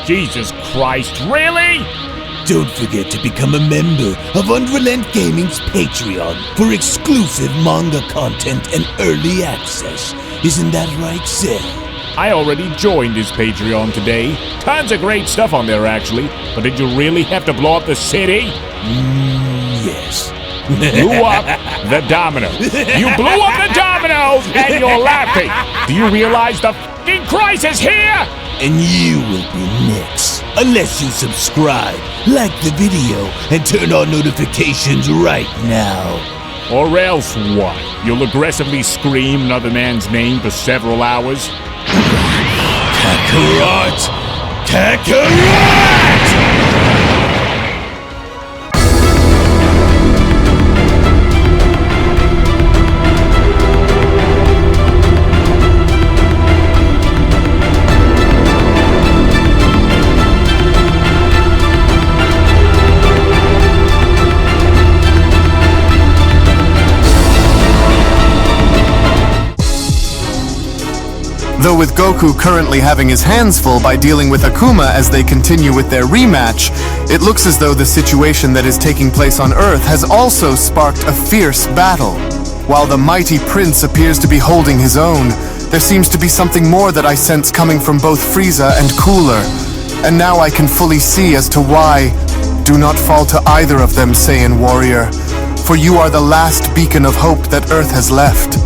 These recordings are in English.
Jesus Christ, really? Don't forget to become a member of UnrealEntGaming's Patreon for exclusive manga content and early access. Isn't that right, Seth? I already joined his Patreon today. Tons of great stuff on there, actually. But did you really have to blow up the city? Yes. Blew up the domino. You blew up the dominoes and you're laughing. Do you realize the f***ing crisis here? And you will be next. Unless you subscribe, like the video, and turn on notifications right now. Or else what? You'll aggressively scream another man's name for several hours? Kakarot! Kakarot! Though with Goku currently having his hands full by dealing with Akuma as they continue with their rematch, it looks as though the situation that is taking place on Earth has also sparked a fierce battle. While the mighty prince appears to be holding his own, there seems to be something more that I sense coming from both Frieza and Cooler. And now I can fully see as to why. Do not fall to either of them, Saiyan warrior, for you are the last beacon of hope that Earth has left.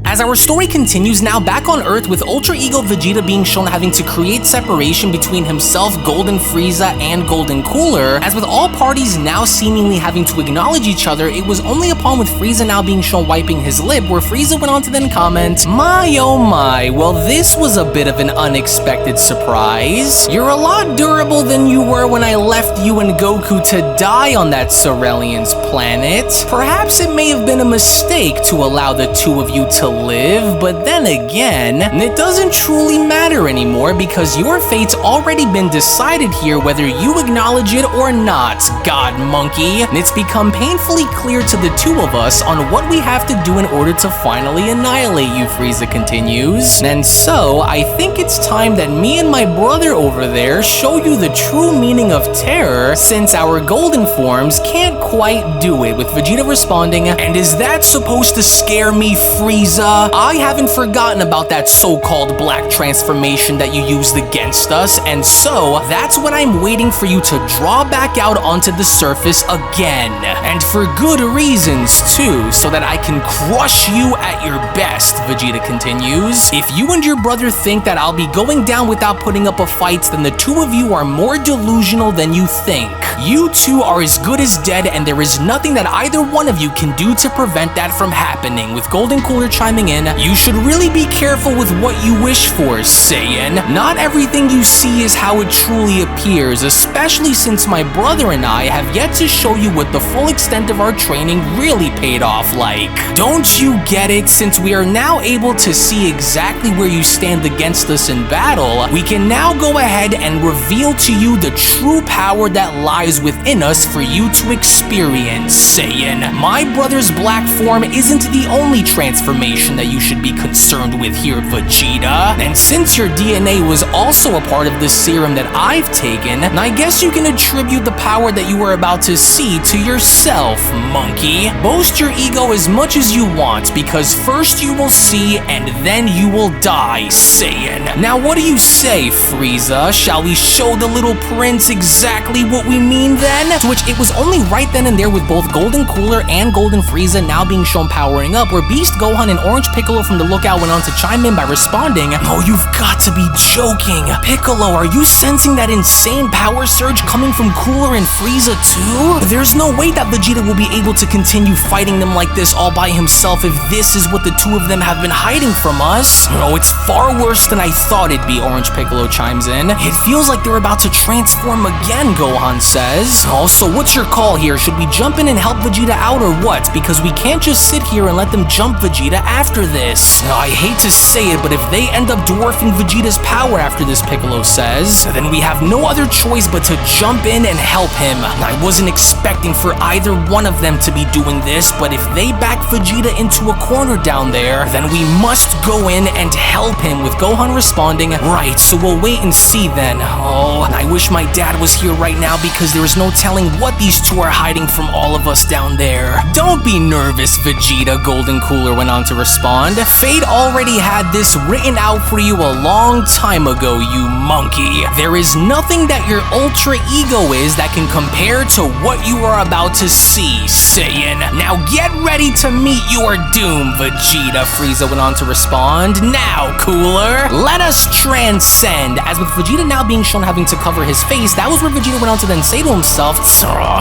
As our story continues now back on Earth with Ultra Ego Vegeta being shown having to create separation between himself, Golden Frieza, and Golden Cooler, as with all parties now seemingly having to acknowledge each other, it was only upon with Frieza now being shown wiping his lip where Frieza went on to then comment, "My oh my, well this was a bit of an unexpected surprise. You're a lot durable than you were when I left you and Goku to die on that Cerealian's planet. Perhaps it may have been a mistake to allow the two of you to live, but then again, it doesn't truly matter anymore because your fate's already been decided here whether you acknowledge it or not, God Monkey. It's become painfully clear to the two of us on what we have to do in order to finally annihilate you," Frieza continues. "And so, I think it's time that me and my brother over there show you the true meaning of terror since our golden forms can't quite do it," with Vegeta responding, "And is that supposed to scare me, Frieza? I haven't forgotten about that so-called black transformation that you used against us, and so that's what I'm waiting for you to draw back out onto the surface again. And for good reasons, too, so that I can crush you at your best," Vegeta continues. "If you and your brother think that I'll be going down without putting up a fight, then the two of you are more delusional than you think. You two are as good as dead, and there is nothing that either one of you can do to prevent that from happening," with Golden Cooler chiming in, "You should really be careful with what you wish for, Saiyan. Not everything you see is how it truly appears, especially since my brother and I have yet to show you what the full extent of our training really paid off like. Don't you get it? Since we are now able to see exactly where you stand against us in battle, we can now go ahead and reveal to you the true power that lies within us for you to experience, Saiyan. My brother's black form isn't the only transformation that you should be concerned with here, Vegeta. And since your DNA was also a part of the serum that I've taken, I guess you can attribute the power that you are about to see to yourself, monkey. Boast your ego as much as you want, because first you will see and then you will die, Saiyan. Now what do you say, Frieza? Shall we show the little prince exactly what we mean then?" To which it was only right then and there with both Golden Cooler and Golden Frieza now being shown powering up, where Beast Gohan and Orange Piccolo from the Lookout went on to chime in by responding, "Oh, you've got to be joking. Piccolo, are you sensing that insane power surge coming from Cooler and Frieza too? There's no way that Vegeta will be able to continue fighting them like this all by himself if this is what the two of them have been hiding from us. Oh, it's far worse than I thought it'd be," Orange Piccolo chimes in. "It feels like they're about to transform again," Gohan says. "Also, what's your call here? Should we jump in and help Vegeta out or what? Because we can't just sit here and let them jump Vegeta after after this. I hate to say it, but if they end up dwarfing Vegeta's power after this, Piccolo says, then we have no other choice but to jump in and help him. I wasn't expecting for either one of them to be doing this, but if they back Vegeta into a corner down there, then we must go in and help him, with Gohan responding, right, so we'll wait and see then. Oh, I wish my dad was here right now because there is no telling what these two are hiding from all of us down there. Don't be nervous, Vegeta, Golden Cooler went on to respond. Fate already had this written out for you a long time ago, you monkey. There is nothing that your ultra ego is that can compare to what you are about to see, Saiyan. Now get ready to meet your doom, Vegeta, Frieza went on to respond. Now, Cooler, let us transcend. As with Vegeta now being shown having to cover his face, that was where Vegeta went on to then say to himself,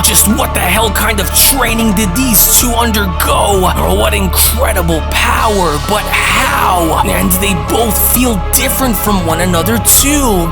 just what the hell kind of training did these two undergo? What incredible power, but how? And they both feel different from one another too.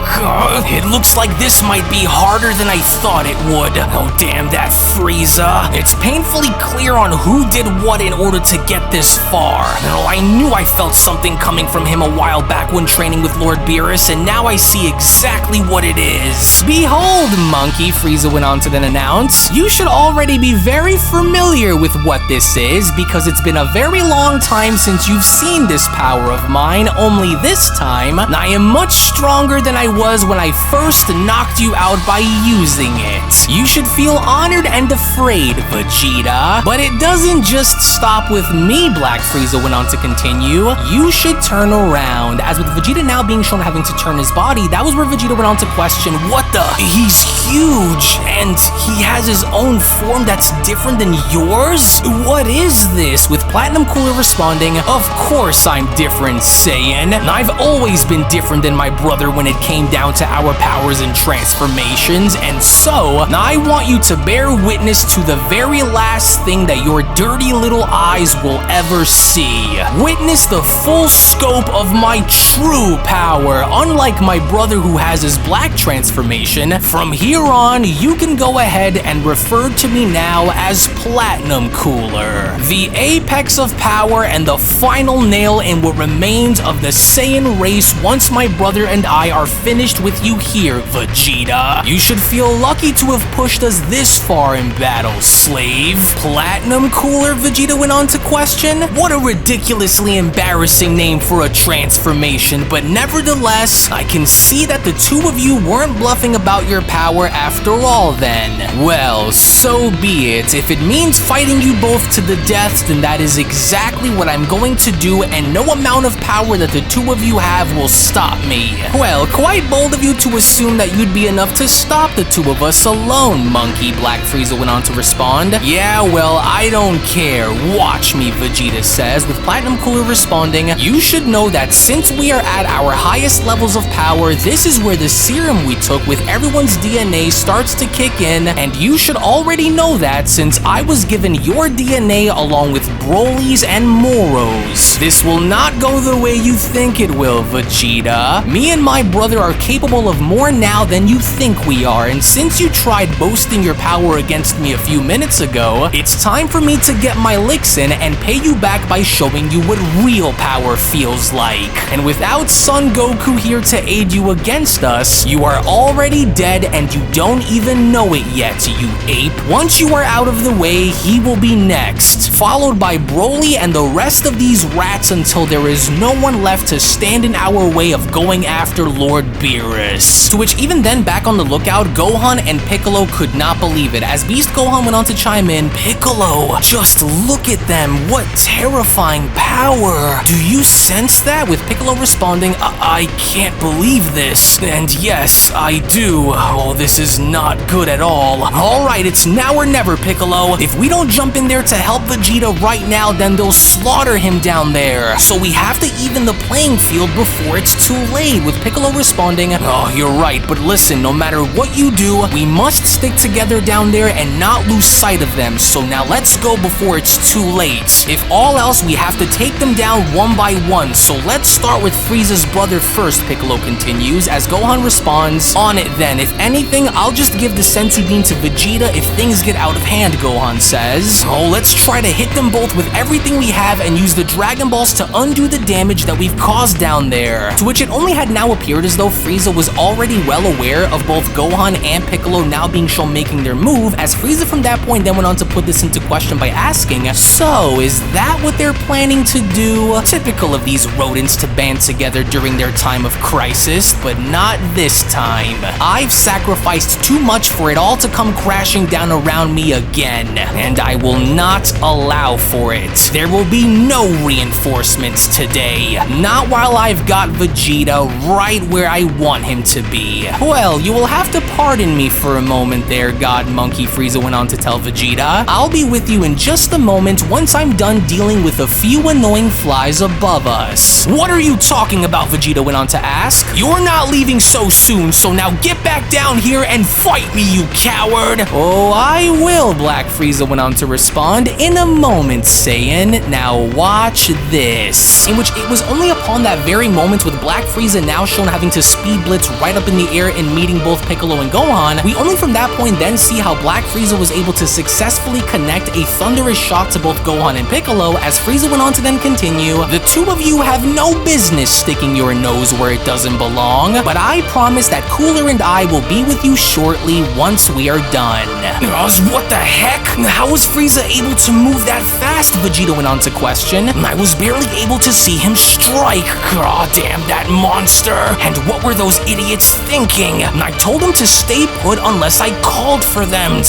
It looks like this might be harder than I thought it would. Oh damn that Frieza. It's painfully clear on who did what in order to get this far. I knew I felt something coming from him a while back when training with Lord Beerus, and now I see exactly what it is. Behold, monkey, Frieza went on to then announce, you should already be very familiar with what this is because it's been a very long time since you've seen this power of mine, only this time, I am much stronger than I was when I first knocked you out by using it. You should feel honored and afraid, Vegeta. But it doesn't just stop with me, Black Frieza went on to continue. You should turn around. As with Vegeta now being shown having to turn his body, that was where Vegeta went on to question, what the? He's huge, and he has his own form that's different than yours? What is this? With Platinum Cooler responding, of course I'm different, Saiyan. I've always been different than my brother when it came down to our powers and transformations, and so I want you to bear witness to the very last thing that your dirty little eyes will ever see. Witness the full scope of my true power. Unlike my brother who has his black transformation, from here on you can go ahead and refer to me now as Platinum Cooler. The apex of power and the final nail in what remains of the Saiyan race once my brother and I are finished with you here, Vegeta. You should feel lucky to have pushed us this far in battle, slave. Platinum Cooler, Vegeta went on to question. What a ridiculously embarrassing name for a transformation, but nevertheless, I can see that the two of you weren't bluffing about your power after all then. Well, so be it. If it means fighting you both to the death, then that is exactly what I'm going to do, and no amount of power that the two of you have will stop me. Well, quite bold of you to assume that you'd be enough to stop the two of us alone, monkey, Black Frieza went on to respond. Yeah, well, I don't care. Watch me, Vegeta says, with Platinum Cooler responding, you should know that since we are at our highest levels of power, this is where the serum we took with everyone's DNA starts to kick in, and you should already know that since I was given your DNA along with Broly's and Moro's. This will not go the way you think it will, Vegeta. Me and my brother are capable of more now than you think we are, and since you tried boasting your power against me a few minutes ago, it's time for me to get my licks in and pay you back by showing you what real power feels like. And without Son Goku here to aid you against us, you are already dead and you don't even know it yet, you ape. Once you are out of the way, he will be next, followed by Broly and the rest of these rats until there is no one left to stand in our way of going after Lord Beerus. To which even then, back on the lookout, Gohan and Piccolo could not believe it. As Beast Gohan went on to chime in, Piccolo, just look at them, what terrifying power. Do you sense that? With Piccolo responding, I can't believe this. And yes, I do. Oh, this is not good at all. Alright, it's now or never, Piccolo. If we don't jump in there to help Vegeta right now, then they'll slaughter him down there. So so we have to even the playing field before it's too late, with Piccolo responding, "Oh, you're right, but listen, no matter what you do, we must stick together down there and not lose sight of them, so now let's go before it's too late. If all else, we have to take them down one by one, so let's start with Frieza's brother first," Piccolo continues, as Gohan responds, "On it then, if anything, I'll just give the Senzu Bean to Vegeta if things get out of hand," Gohan says. "Oh, let's try to hit them both with everything we have and use the Dragon Balls to undo the damage that we've caused down there." To which it only had now appeared as though Frieza was already well aware of both Gohan and Piccolo now being shown making their move, as Frieza from that point then went on to put this into question by asking, "So, is that what they're planning to do?" Typical of these rodents to band together during their time of crisis, but not this time. I've sacrificed too much for it all to come crashing down around me again, and I will not allow for it. There will be no reinforcements today. Not while I've got Vegeta right where I want him to be. Well, you will have to pardon me for a moment there, God Monkey, Frieza went on to tell Vegeta. "I'll be with you in just a moment once I'm done dealing with a few annoying flies above us." "What are you talking about?" Vegeta went on to ask. "You're not leaving so soon, so now get back down here and fight me, you coward!" "Oh, I will," Black Frieza went on to respond, "in a moment, Saiyan. Now watch this." In which it was only upon that very moment, with Black Frieza now shown having to speed blitz right up in the air and meeting both Piccolo and Gohan, we only from that point then see how Black Frieza was able to successfully connect a thunderous shot to both Gohan and Piccolo, as Frieza went on to then continue, "The two of you have no business sticking your nose where it doesn't belong, but I promise that Cooler and I will be with you shortly once we are done." What the heck? How was Frieza able to move that fast? Vegeta went on to question. "I was barely able to see him strike. God damn that monster. And what were those idiots thinking? I told them to stay put unless I called for them.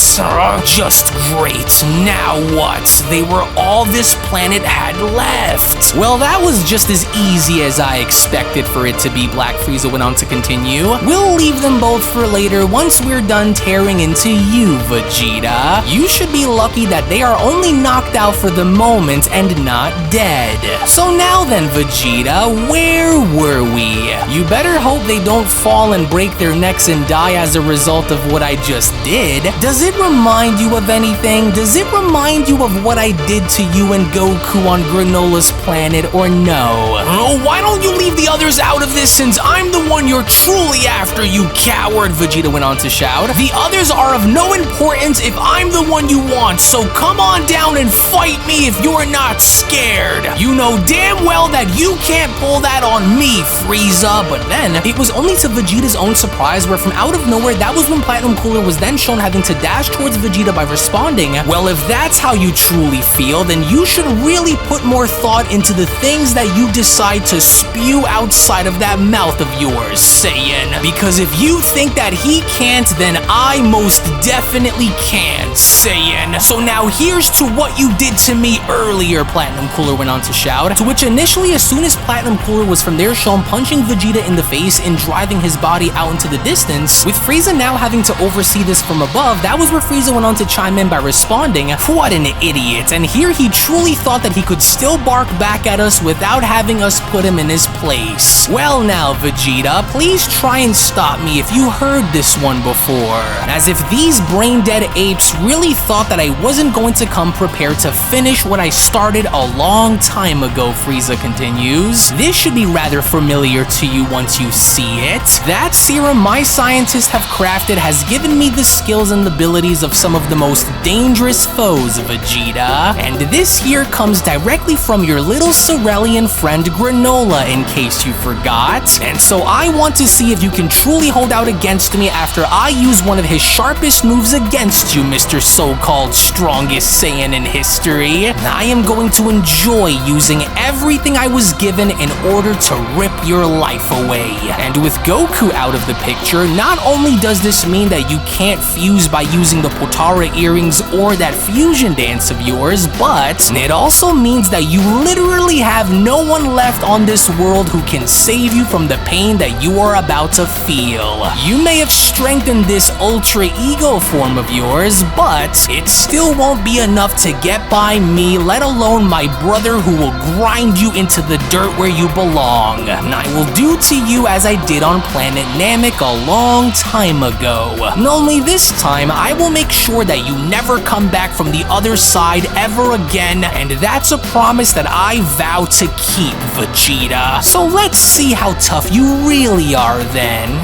Just great. Now what? They were all this planet had left." Well, that was just as easy as I expected for it to be, Black Frieza went on to continue. "We'll leave them both for later once we're done tearing into you, Vegeta. You should be lucky that they are only knocked out for the moment and not dead. So now then, Vegeta, where were we? You better hope they don't fall and break their necks and die as a result of what I just did. Does it remind you of anything? Does it remind you of what I did to you and Goku on Granola's planet, or no?" "Oh, why don't you leave the others out of this, since I'm the one you're truly after, you coward," Vegeta went on to shout. "The others are of no importance if I'm the one you want, so come on down and fight me if you're not scared. You know damn well that you can't pull that on me, Frieza." But then, it was only to Vegeta's own surprise where from out of nowhere, that was when Platinum Cooler was then shown having to dash towards Vegeta by responding, "Well, if that's how you truly feel, then you should really put more thought into the things that you decide to spew outside of that mouth of yours, Saiyan. Because if you think that he can't, then I most definitely can't, Saiyan. So now here's to what you did to me earlier," Platinum Cooler went on to shout. To which initially, as soon as Platinum Cooler was from there shown punching Vegeta in the face and driving his body out into the distance, with Frieza now having to oversee this from above, that was where Frieza went on to chime in by responding, "What an idiot." And here he truly thought that he could still bark back at us without having us put him in his place. Well now, Vegeta, please try and stop me if you heard this one before. As if these brain-dead apes really thought that I wasn't going to come prepared to finish what I started a long time ago, Frieza continues. "This should be rather familiar to you once you see it. That serum my scientists have crafted has given me the skills and abilities of some of the most dangerous foes, Vegeta. And this here comes directly from your little Cerealian friend Granolah, in case you forgot. And so I want to see if you can truly hold out against me after I use one of his sharpest moves against you, Mr. So-called strongest Saiyan in history. I am going to enjoy using everything I was given in order to rip your life away." And with Goku out of the picture, not only does this mean that you can't fuse by using the Potara earrings or that fusion dance of yours, but it also means that you literally have no one left on this world who can save you from the pain that you are about to feel. You may have strengthened this ultra ego form of yours, but it still won't be enough to get by me, let alone my brother who will grind grind you into the dirt where you belong. And I will do to you as I did on planet Namek a long time ago. Only this time, I will make sure that you never come back from the other side ever again, and that's a promise that I vow to keep, Vegeta. So let's see how tough you really are then.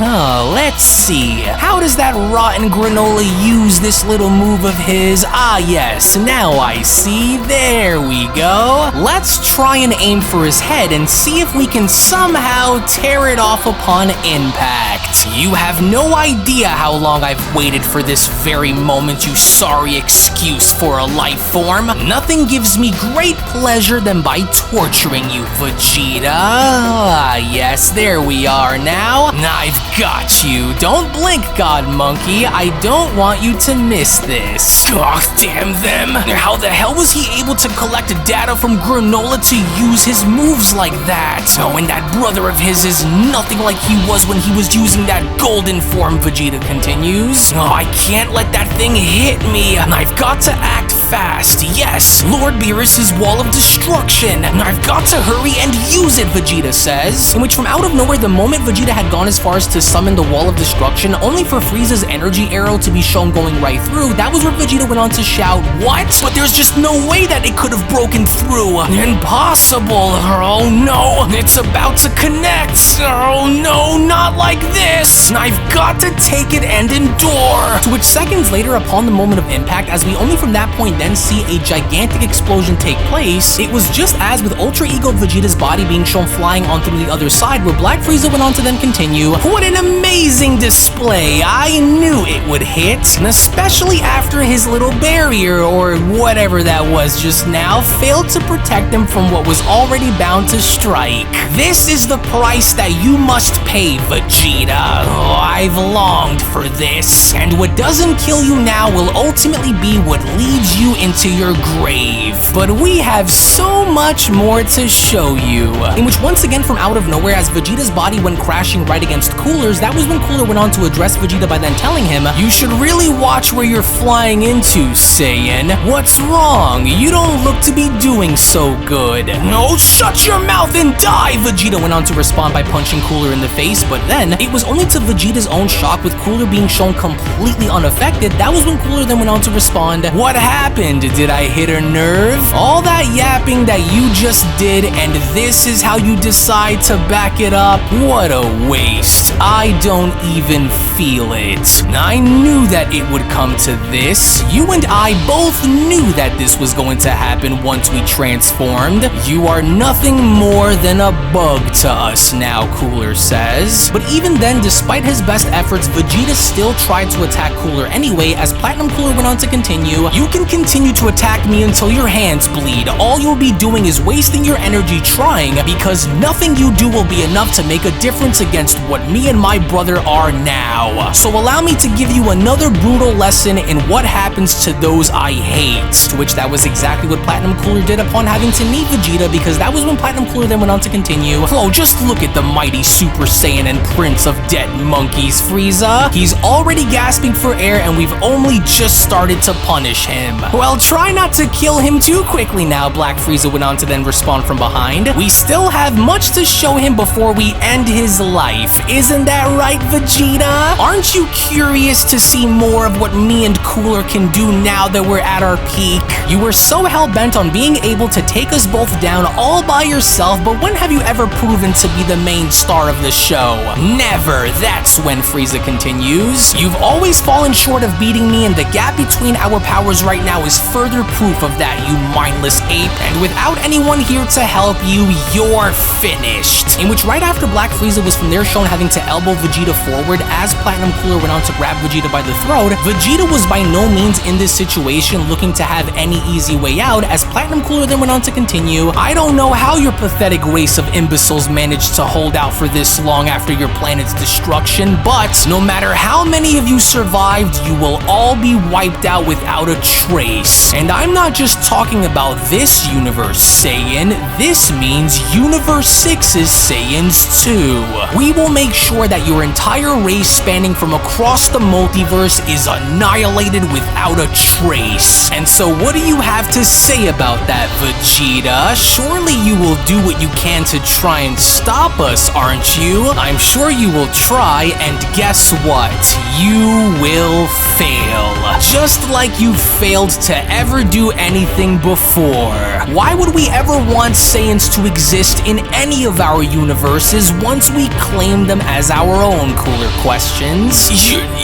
Let's see. How does that rotten Granolah use this little move of his? Ah yes, now I see. There we go. Let's try and aim for his head and see if we can somehow tear it off upon impact. You have no idea how long I've waited for this very moment, you sorry excuse for a life form. Nothing gives me great pleasure than by torturing you, Vegeta. Ah, yes, there we are now. I've got you. Don't blink, God Monkey. I don't want you to miss this. God damn them. How the hell was he able to collect data from Granolah to use his moves like that? Oh, and that brother of his is nothing like he was when he was using that golden form, Vegeta continues. Oh, I can't let that thing hit me. I've got to act fast. Yes, Lord Beerus's wall of destruction. I've got to hurry and use it, Vegeta says. In which from out of nowhere, the moment Vegeta had gone as far as to summon the wall of destruction, only for Frieza's energy arrow to be shown going right through, that was where Vegeta went on to shout, "What? But there's just no way that it could have broken through. Impossible. Oh no, it's about to connect. Oh no, not like this. I've got to take it and endure." To which seconds later, upon the moment of impact, as we only from that point then see a gigantic explosion take place, it was just as with Ultra Ego Vegeta's body being shown flying on through the other side, where Black Frieza went on to then continue, "What an amazing display. I knew it would hit, and especially after his little barrier, or whatever that was just now, failed to protect him from what was already bound to strike. This is the price that you must pay, Vegeta. Oh, I've longed for this, and what doesn't kill you now will ultimately be what leads you into your grave. But we have so much more to show you." In which once again from out of nowhere, as Vegeta's body went crashing right against Cooler's, that was when Cooler went on to address Vegeta by then telling him, "You should really watch where you're flying into, Saiyan. What's wrong? You don't look to be doing so good." "No, shut your mouth and die," Vegeta went on to respond by punching Cooler in the face, but then it was only to Vegeta's own shock, with Cooler being shown completely unaffected, that was when Cooler then went on to respond, "What happened? Did I hit a nerve? All that yapping that you just did, and this is how you decide to back it up? What a waste. I don't even feel it. I knew that it would come to this. You and I both knew that this was going to happen once we transformed. You are nothing more than a bug to us now," Cooler says. But even then, despite his best efforts, Vegeta still tried to attack Cooler anyway, as Platinum Cooler went on to continue, "You can continue to attack me until your hands bleed. All you'll be doing is wasting your energy trying, because nothing you do will be enough to make a difference against what me and my brother are now. So allow me to give you another brutal lesson in what happens to those I hate." To which that was exactly what Platinum Cooler did upon having to meet Vegeta, because that was when Platinum Cooler then went on to continue, "Oh, just look at the mighty Super Saiyan and Prince of Dead Monkeys, Frieza. He's already gasping for air, and we've only just started to punish him." "Well, try not to kill him too quickly now," Black Frieza went on to then respond from behind. "We still have much to show him before we end his life. Isn't that right, Vegeta? Aren't you curious to see more of what me and Cooler can do now that we're at our peak? You were so hell-bent on being able to take us both down all by yourself, but when have you ever proven to be the main star of the show? Never." That's when Frieza continues, "You've always fallen short of beating me, and the gap between our powers right now is further proof of that, you mindless ape, and without anyone here to help you, you're finished." In which right after Black Frieza was from there shown having to elbow Vegeta forward, as Platinum Cooler went on to grab Vegeta by the throat, Vegeta was by no means in this situation looking to have any easy way out, as Platinum Cooler then went on to continue, "I don't know how your pathetic race of imbeciles managed to hold out for this long after your planet's destruction, but no matter how many of you survived, you will all be wiped out without a trace. And I'm not just talking about this universe Saiyan, this means Universe 6's Saiyans too. We will make sure that your entire race spanning from across the multiverse is annihilated without a trace. And so what do you have to say about that, Vegeta? Surely you will do what you can to try and stop us, aren't you? I'm sure you will try, and guess what? You will fail. Just like you failed to ever do anything before. Why would we ever want Saiyans to exist in any of our universes once we claim them as our own? Cooler questions.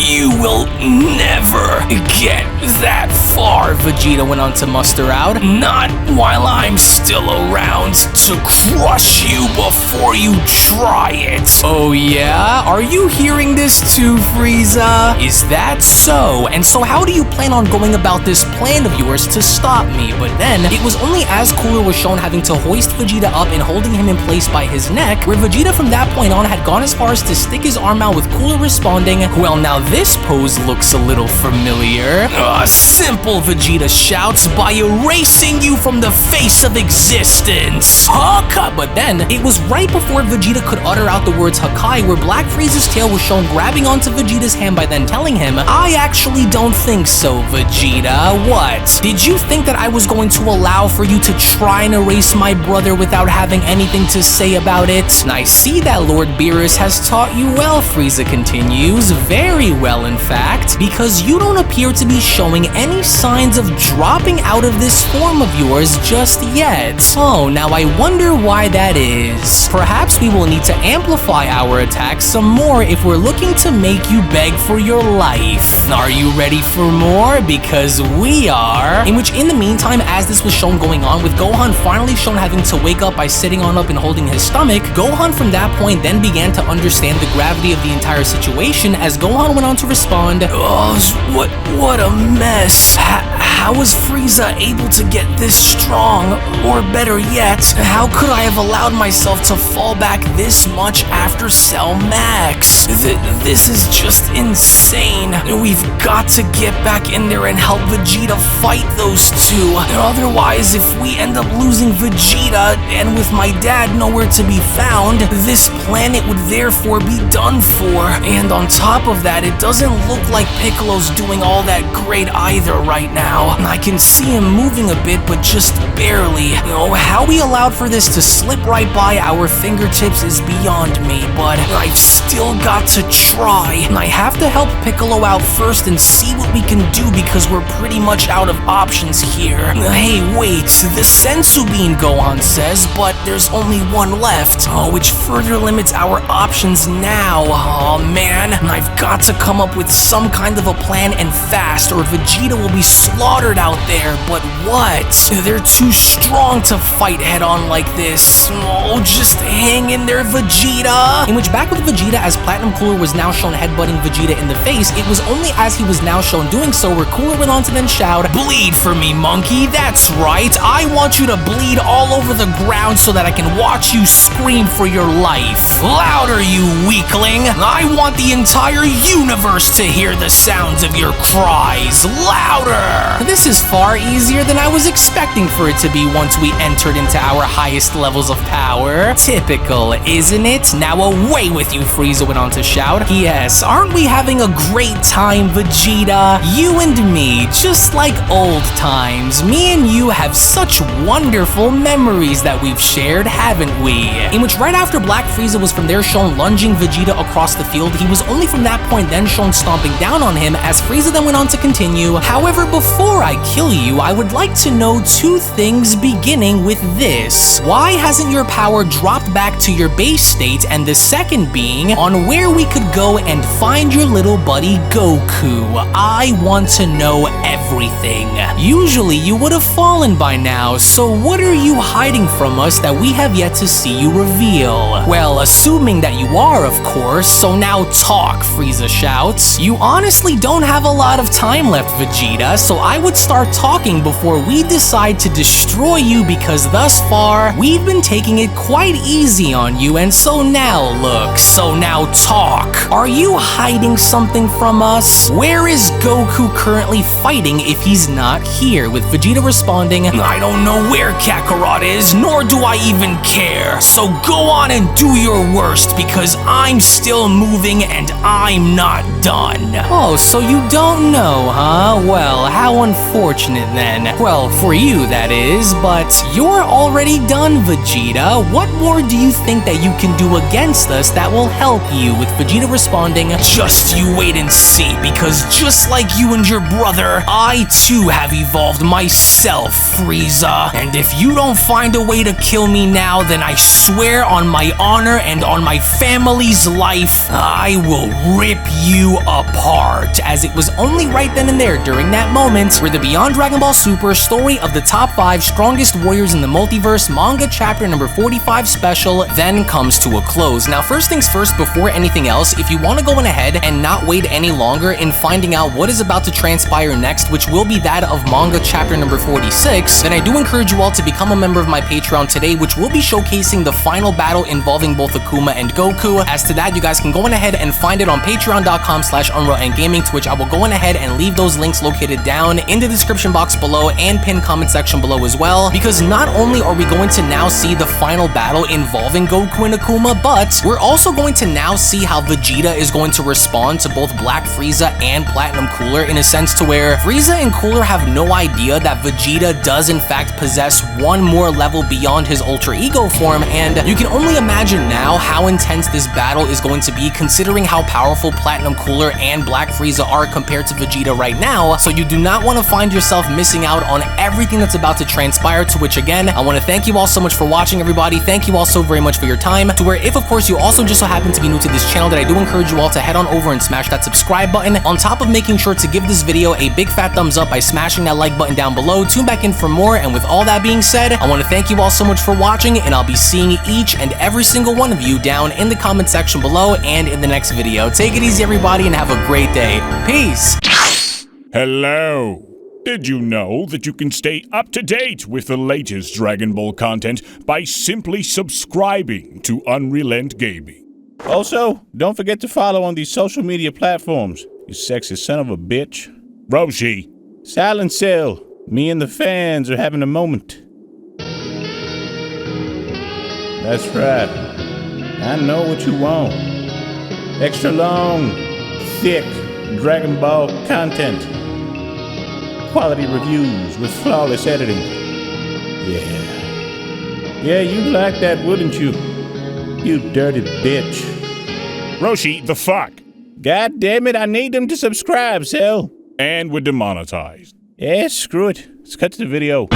You will never get that far, Vegeta went on to muster out. Not while I'm still around to crush you before you try it. Oh yeah? Are you hearing this too, Frieza? Is that so? And so how do you plan on going about this plan of yours to stop me? But then, it was only as Cooler was shown having to hoist Vegeta up and holding him in place by his neck, where Vegeta from that point on had gone as far as to stick his arm out with Cooler responding, well now this pose looks a little familiar. Simple, Vegeta shouts, by erasing you from the face of existence. Haka! But then, it was right before Vegeta could utter out the words Hakai where Black Frieza's tail was shown grabbing onto Vegeta's hand by then telling him, I actually don't think so, Vegeta. What? Did you think that I was going to allow for you to try and erase my brother without having anything to say about it? And I see that Lord Beerus has taught you well, Frieza continues. Very well, in fact, because you don't appear to be showing any signs of dropping out of this form of yours just yet. Oh, now I wonder why that is. Perhaps we will need to amplify our attack some more if we're looking to make you beg for your life. Are you ready for more? Because we are. In which, in the meantime, as this was shown going on, with Gohan finally shown having to wake up by sitting on up and holding his stomach, Gohan from that point then began to understand the gravity of the entire situation as Gohan went on to respond, oh, what a mess. How was Frieza able to get this strong? Or better yet, how could I have allowed myself to fall back this much after Cell Max? This is just insane. We've got to get back in there and help Vegeta fight those two. Otherwise, if we end up losing Vegeta, and with my dad nowhere to be found, this planet would therefore be done for. And on top of that, it doesn't look like Piccolo's doing all that great either right now. I can see him moving a bit, but just barely. How we allowed for this to slip right by our fingertips is beyond me, but I've still got to try. I have to help Piccolo out first and see what we can do because we're pretty much out of options here. Hey, wait, the Senzu Bean, Gohan says, but there's only one left, which further limits our options now. Oh man, I've got to come up with some kind of a plan and fast, or Vegeta will be slaughtered out there. But what? They're too strong to fight head-on like this. Oh, just hang in there, Vegeta. In which, back with Vegeta, as Platinum Cooler was now shown headbutting Vegeta in the face, it was only as he was now shown doing so where Cooler went on to then shout, bleed for me, monkey. That's right. I want you to bleed all over the ground so that I can watch you scream for your life. Louder, you weakling. I want the entire universe to hear the sounds of your cries. Louder. This is far easier than I was expecting for it to be once we entered into our highest levels of power. Typical, isn't it? Now away with you, Frieza went on to shout. Yes, aren't we having a great time, Vegeta? You and me, just like old times. Me and you have such wonderful memories that we've shared, haven't we? In which, right after Black Frieza was from there shown lunging Vegeta across the field, he was only from that point then shown stomping down on him as Frieza then went on to continue. However, before I kill you, I would like to know two things, beginning with this. Why hasn't your power dropped back to your base state? And the second being, on where we could go and find your little buddy Goku. I want to know everything. Usually you would have fallen by now, so what are you hiding from us that we have yet to see you reveal? Well, assuming that you are, of course, so now talk, Frieza shouts. You honestly don't have a lot of time left, Vegeta, so I would start talking before we decide to destroy you because thus far, we've been taking it quite easy on you, and so now look, so now talk. Are you hiding something from us? Where is Goku currently fighting if he's not here? With Vegeta responding, I don't know where Kakarot is, nor do I even care. So go on and do your worst, because I'm still moving and I'm not done. Oh, so you don't know, huh? Well, how unfortunate then. Well, for you that is, but you're already done, Vegeta. What more do you think that you can do against us that will help you? With Vegeta responding, just you wait and see, because just like you and your brother, I too have evolved myself, Frieza. And if you don't find a way to kill me now, then I swear on my honor and on my family's life, I will rip you apart. As it was only right then and there during that moment where the Beyond Dragon Ball Super story of the top 5 strongest warriors in the multiverse manga chapter number 45 special then comes to a close. Now, first things first, before anything else, if you want to go on ahead and not wait any longer in finding out what is about to transpire next, which will be that of manga chapter number 46, then I do encourage you all to become a member of my Patreon today, which will be showcasing the final battle involving both Akuma and Goku. As to that, you guys can go on ahead and find it on patreon.com/UnrealEntGaming, to which I will go on ahead and leave those links located down in the description box below and pinned comment section below as well, because not only are we going to now see the final battle involving Goku and Akuma, but we're also going to now see how Vegeta is going to respond to both Black Frieza and Platinum Cooler, in a sense to where Frieza and Cooler have no idea that Vegeta does in fact possess one more level beyond his Ultra Ego form, and you can only imagine now how intense this battle is going to be, considering how powerful Platinum Cooler and Black Frieza are compared to Vegeta right now. So you do not want to find yourself missing out on everything that's about to transpire, to which again, I want to thank you all so much for watching, everybody. Thank you all so very much for your time, to where if of course you also just so happen to be new to this channel, that I do encourage you all to head on over and smash that subscribe button, on top of making sure to give this video a big fat thumbs up by smashing that like button down below. Tune back in for more, and with all that being said, I want to thank you all so much for watching, and I'll be seeing each and every single one of you down in the comment section below and in the next video. Take it easy, everybody, and have a great day. Peace! Hello! Did you know that you can stay up to date with the latest Dragon Ball content by simply subscribing to UnrealEntGaming? Also, don't forget to follow on these social media platforms, you sexy son of a bitch. Roshi! Silent Cell, me and the fans are having a moment. That's right. I know what you want. Extra long, thick Dragon Ball content. Quality reviews with flawless editing. Yeah, you'd like that, wouldn't you? You dirty bitch. Roshi, the fuck? God damn it, I need them to subscribe, Cell. And we're demonetized. Yeah, screw it. Let's cut to the video.